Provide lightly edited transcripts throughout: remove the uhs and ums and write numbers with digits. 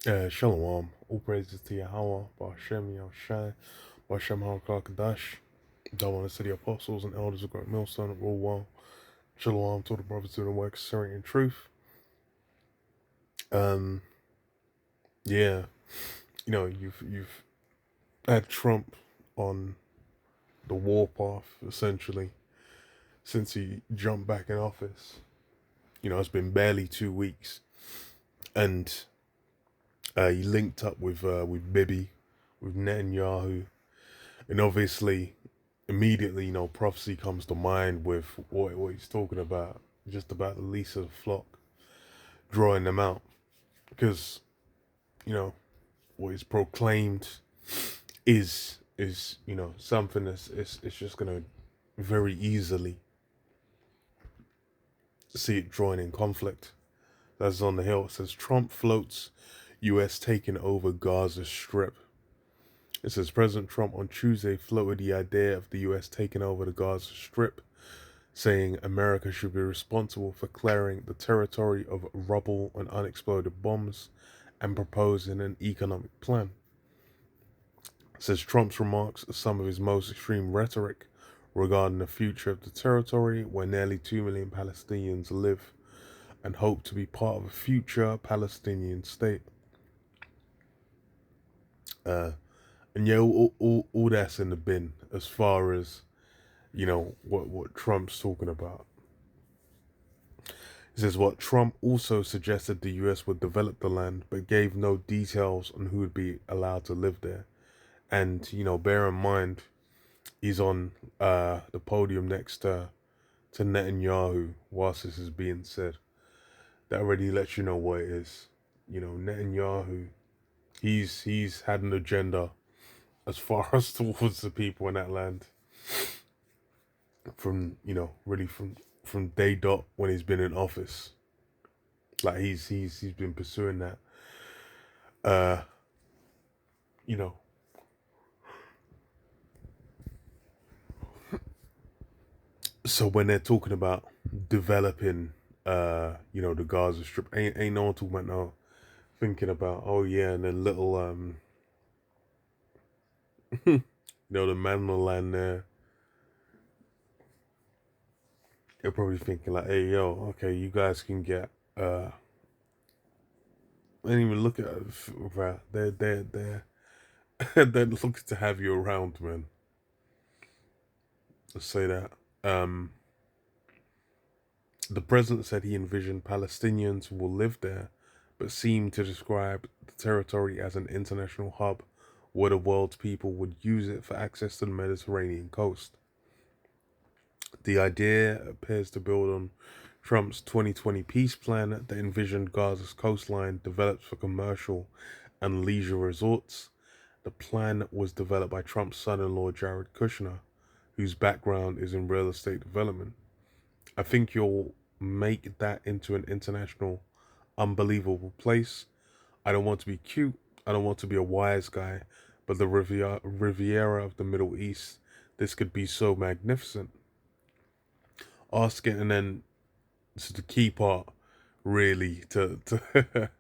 Shalom. All praises to Yahweh, Ba'ashem Yahushai, Ba'ashem HaKadosh. Double to the apostles and elders of Great Millstone, rule well. Shalom to the brothers doing the work, sharing in truth. Um, yeah, you've had Trump on the warpath essentially since he jumped back in office. It's been barely 2 weeks, and he linked up with Bibi, with Netanyahu, and obviously immediately, prophecy comes to mind with what he's talking about, just about the lease of the flock, drawing them out, because what he's proclaimed is something that's it's just gonna very easily see it drawing in conflict. That's on the Hill. It says Trump floats U.S. taking over Gaza Strip. It says President Trump on Tuesday floated the idea of the U.S. taking over the Gaza Strip, saying America should be responsible for clearing the territory of rubble and unexploded bombs and proposing an economic plan. It says Trump's remarks are some of his most extreme rhetoric regarding the future of the territory where nearly 2 million Palestinians live and hope to be part of a future Palestinian state. And yeah, all that's in the bin as far as what Trump's talking about. He says what Trump also suggested the U.S. would develop the land, but gave no details on who would be allowed to live there. And bear in mind, he's on the podium next to Netanyahu whilst this is being said. That already lets you know what it is. Netanyahu, he's had an agenda as far as towards the people in that land from really from day dot when he's been in office. Like he's been pursuing that. Uh, you know. So when they're talking about developing, the Gaza Strip, ain't no one talking about no thinking about and then little the man on the land there. They're probably thinking like, hey yo, okay, you guys can get I didn't even look at it. They're they're looking to have you around, man. Let's say that. Um, the president said he envisioned Palestinians will live there, but seemed to describe the territory as an international hub where the world's people would use it for access to the Mediterranean coast. The idea appears to build on Trump's 2020 peace plan that envisioned Gaza's coastline developed for commercial and leisure resorts. The plan was developed by Trump's son-in-law Jared Kushner, whose background is in real estate development. I think you'll make that into an international, unbelievable place. I don't want to be cute. I don't want to be a wise guy, but the Riviera of the Middle East, this could be so magnificent. Asking, and then this is the key part, really, to to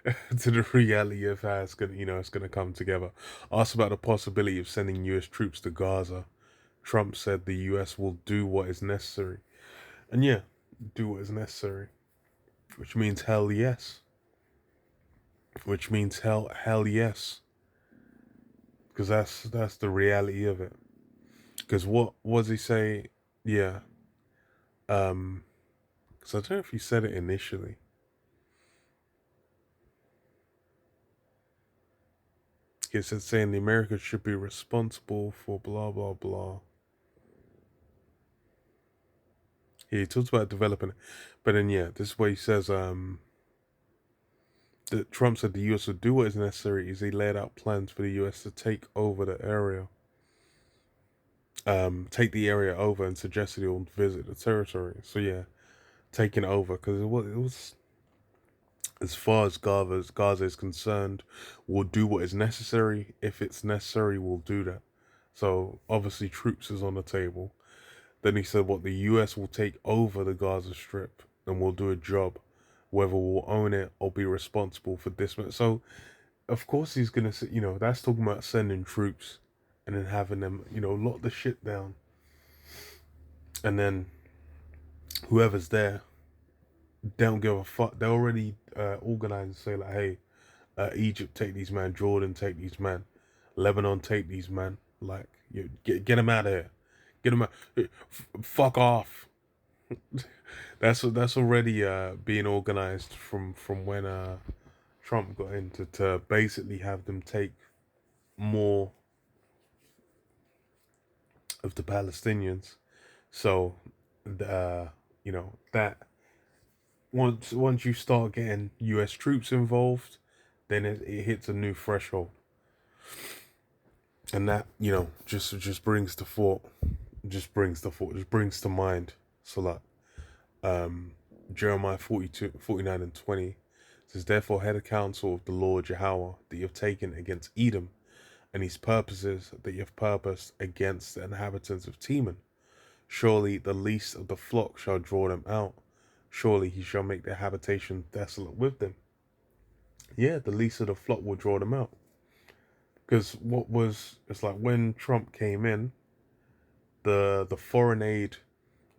the reality of how it's gonna come together. Asked about the possibility of sending U.S. troops to Gaza. Trump said the U.S. will do what is necessary, and yeah, do what is necessary, which means hell yes, which means hell yes, because that's the reality of it. Because what was he say? Yeah, because I don't know if he said it initially. He said saying the Americans should be responsible for blah blah blah. He talks about developing it, but then yeah, this is what he says. That Trump said the U.S. would do what is necessary. Is he laid out plans for the U.S. to take over the area, take the area over, and suggested he'll visit the territory. So yeah, taking over because it was as far as Gaza is concerned, we'll do what is necessary. If it's necessary, we'll do that. So obviously, troops is on the table. Then he said, "What the U.S. will take over the Gaza Strip and we'll do a job whether we'll own it or be responsible for dismantling. So, of course, he's gonna say, that's talking about sending troops and then having them, lock the shit down, and then whoever's there, they don't give a fuck. They already organize and say like, hey, Egypt take these man, Jordan take these man, Lebanon take these man. Like, you get them out of here, get them out, fuck off. That's already being organized from when Trump got into to basically have them take more of the Palestinians. So, that once you start getting U.S. troops involved, then it hits a new threshold, and that just brings the thought, just brings to mind. So like, Jeremiah 42, 49 and 20 says, therefore head a counsel of the Lord Yahweh that you have taken against Edom, and his purposes that you have purposed against the inhabitants of Teman. Surely the least of the flock shall draw them out. Surely he shall make their habitation desolate with them. Yeah, the least of the flock will draw them out. Because it's like when Trump came in, the foreign aid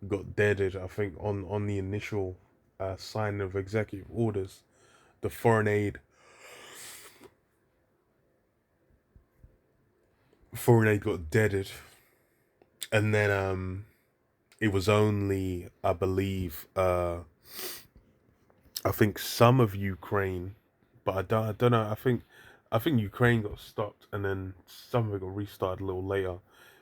got deaded, I think, on the initial signing of executive orders. The foreign aid got deaded, and then it was only, I believe, I think some of Ukraine, but I don't know. I think Ukraine got stopped, and then some of it got restarted a little later.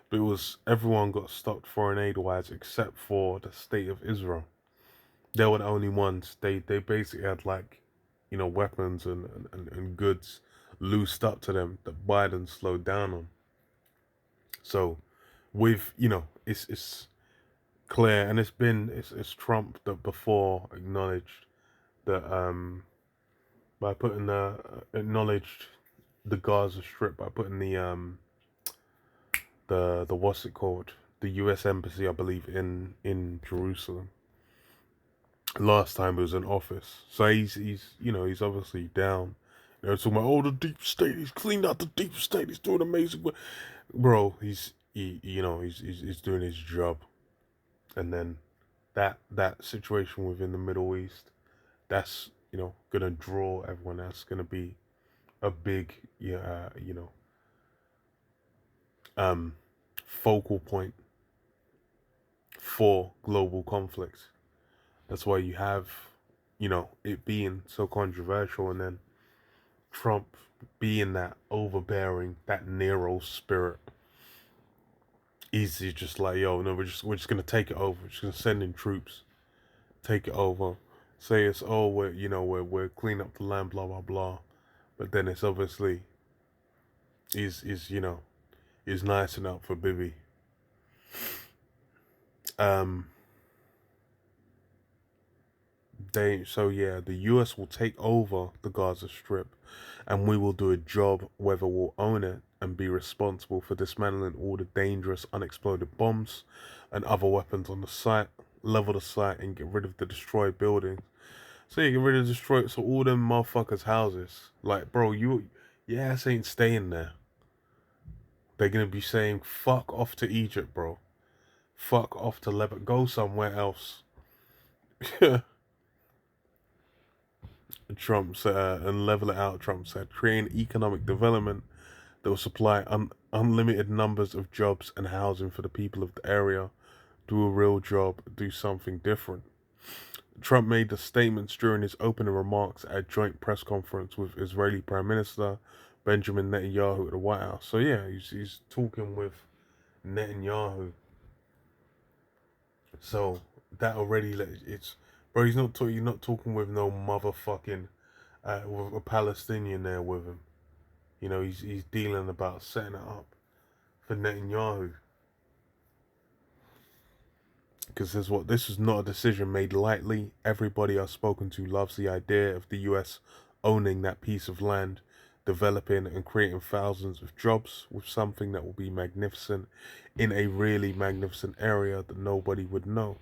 But it was everyone got stopped foreign aid wise except for the state of Israel. They were the only ones. They basically had like, weapons and goods loosed up to them that Biden slowed down on. So, with it's clear, and it's Trump that before acknowledged that by putting acknowledged the Gaza Strip by putting the what's it called, the U.S. embassy, I believe, in Jerusalem. Last time he was in office, so he's obviously down. They're talking about, oh, the deep state. He's cleaned out the deep state. He's doing amazing work, bro. He's doing his job, and then that situation within the Middle East, that's gonna draw everyone. That's gonna be a big focal point for global conflict. That's why you have it being so controversial, and then Trump being that overbearing, that Nero spirit. Easy, just like, yo, no, we're just gonna take it over. We're just gonna send in troops, take it over. Say it's, oh, we're cleaning up the land, blah blah blah. But then it's obviously is nice enough for Bibi. The US will take over the Gaza Strip, and we will do a job whether we'll own it and be responsible for dismantling all the dangerous unexploded bombs and other weapons on the site, level the site, and get rid of the destroyed buildings. So you get rid of so all them motherfuckers' houses. Like, bro, your ass ain't staying there. They're gonna be saying, fuck off to Egypt, bro. Fuck off to Lebanon. Go somewhere else. Trump said, and level it out, Trump said, creating economic development that will supply unlimited numbers of jobs and housing for the people of the area. Do a real job, do something different. Trump made the statements during his opening remarks at a joint press conference with Israeli Prime Minister Benjamin Netanyahu at the White House. So yeah, he's talking with Netanyahu. So that already, it's, bro, you're not talking with no motherfucking with a Palestinian there with him. He's dealing about setting it up for Netanyahu. Because this is not a decision made lightly. Everybody I've spoken to loves the idea of the US owning that piece of land, developing and creating thousands of jobs with something that will be magnificent in a really magnificent area that nobody would know.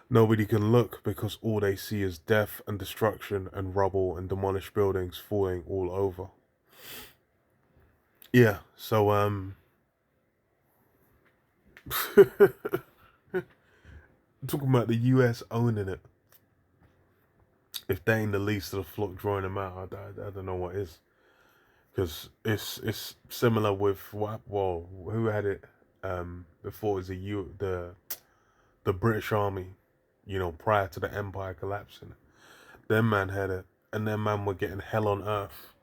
Nobody can look because all they see is death and destruction and rubble and demolished buildings falling all over. Yeah, so talking about the US owning it. If they ain't the least of the flock drawing them out, I don't know what is. Because it's similar with what, well, who had it before? It was the British Army, prior to the Empire collapsing. Them man had it, and them man were getting hell on earth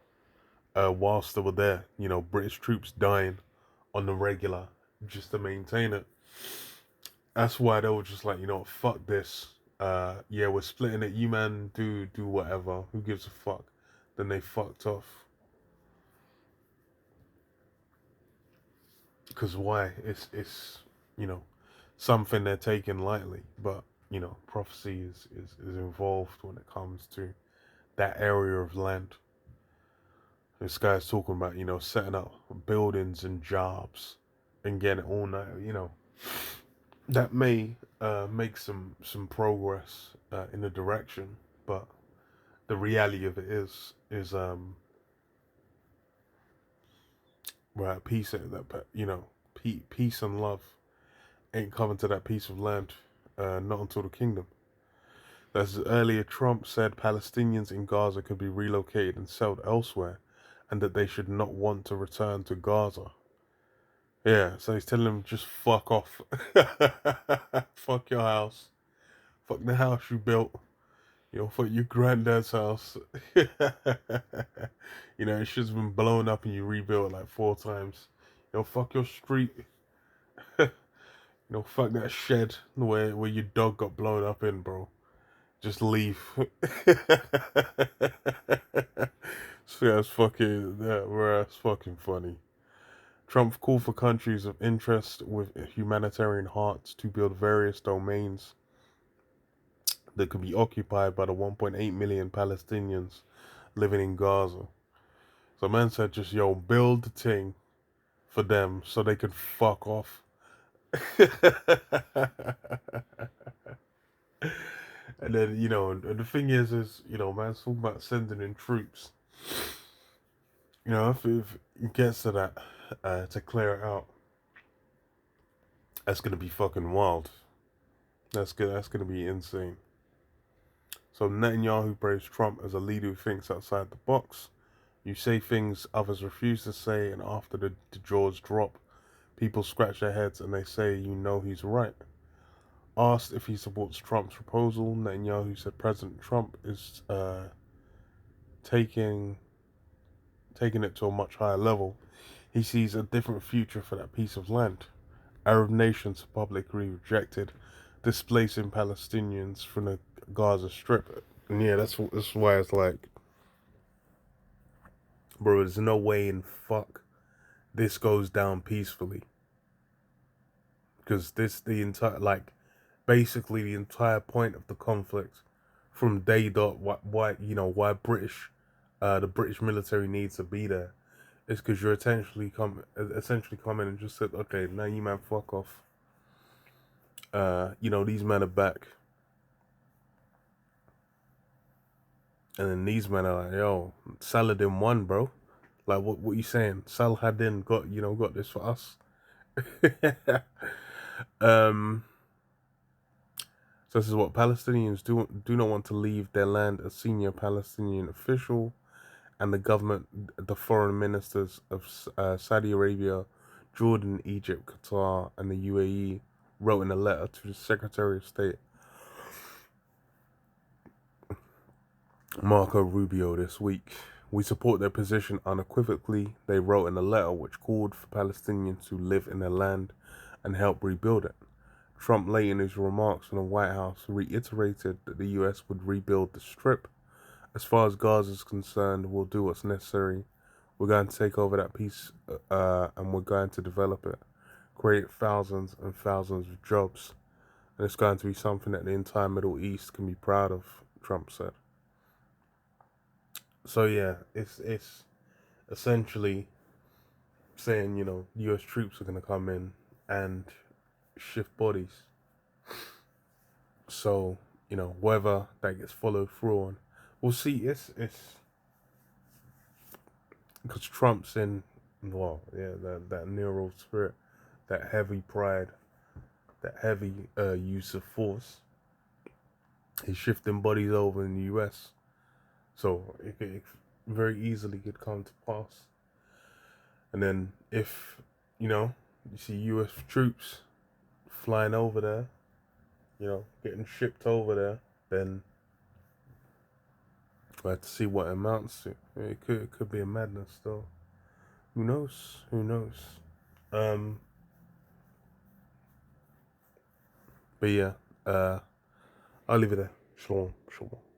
whilst they were there. British troops dying on the regular just to maintain it. That's why they were just like, fuck this. Yeah, we're splitting it. You man, do whatever. Who gives a fuck? Then they fucked off. Because why? It's you know something they're taking lightly, but prophecy is involved when it comes to that area of land. This guy's talking about setting up buildings and jobs and getting it all night. That may make some progress in a direction, but the reality of it is we're at peace. That peace and love ain't coming to that piece of land, not until the kingdom. As earlier, Trump said Palestinians in Gaza could be relocated and settled elsewhere, and that they should not want to return to Gaza. Yeah, so he's telling them just fuck off, fuck your house, fuck the house you built, fuck your granddad's house. It shit's been blown up and you rebuilt like 4 times. Fuck your street. Fuck that shed where your dog got blown up in, bro. Just leave. So that's fucking funny. Trump called for countries of interest with humanitarian hearts to build various domains that could be occupied by the 1.8 million Palestinians living in Gaza. So man said just build the thing for them so they can fuck off. And then, the thing is, man's talking about sending in troops. If it gets to that, to clear it out, that's gonna be fucking wild. That's good. That's gonna be insane. So Netanyahu praised Trump as a leader who thinks outside the box. You say things others refuse to say, and after the jaws drop, people scratch their heads and they say, he's right. Asked if he supports Trump's proposal, Netanyahu said President Trump is taking it to a much higher level. He sees a different future for that piece of land. Arab nations publicly rejected displacing Palestinians from the Gaza Strip. And yeah, that's why it's like, bro, there's no way in fuck this goes down peacefully. Because basically the entire point of the conflict from day dot, why the British military needs to be there, is because you're essentially coming and just said, okay, now you man fuck off. These men are back. And then these men are like, yo, Saladin won, bro. Like, what you saying? Saladin got this for us. So this is what Palestinians do not want to leave their land. A senior Palestinian official and the foreign ministers of Saudi Arabia, Jordan, Egypt, Qatar, and the UAE wrote in a letter to the Secretary of State Marco Rubio this week. We support their position unequivocally, they wrote in a letter which called for Palestinians to live in their land and help rebuild it. Trump, late in his remarks from the White House, reiterated that the US would rebuild the Strip. As far as Gaza is concerned, we'll do what's necessary. We're going to take over that piece and we're going to develop it, create thousands and thousands of jobs. And it's going to be something that the entire Middle East can be proud of, Trump said. So yeah, it's essentially saying, US troops are going to come in and shift bodies. So, whether that gets followed through on, we'll see. It's because Trump's in, well, yeah, that neural spirit, that heavy pride, that heavy use of force. He's shifting bodies over in the U.S., so it very easily could come to pass. And then if you see U.S. troops flying over there, getting shipped over there, then we'll have to see what it amounts to. It could be a madness though. Who knows? Who knows? Um, but yeah, I'll leave it there. Shalom, shalom.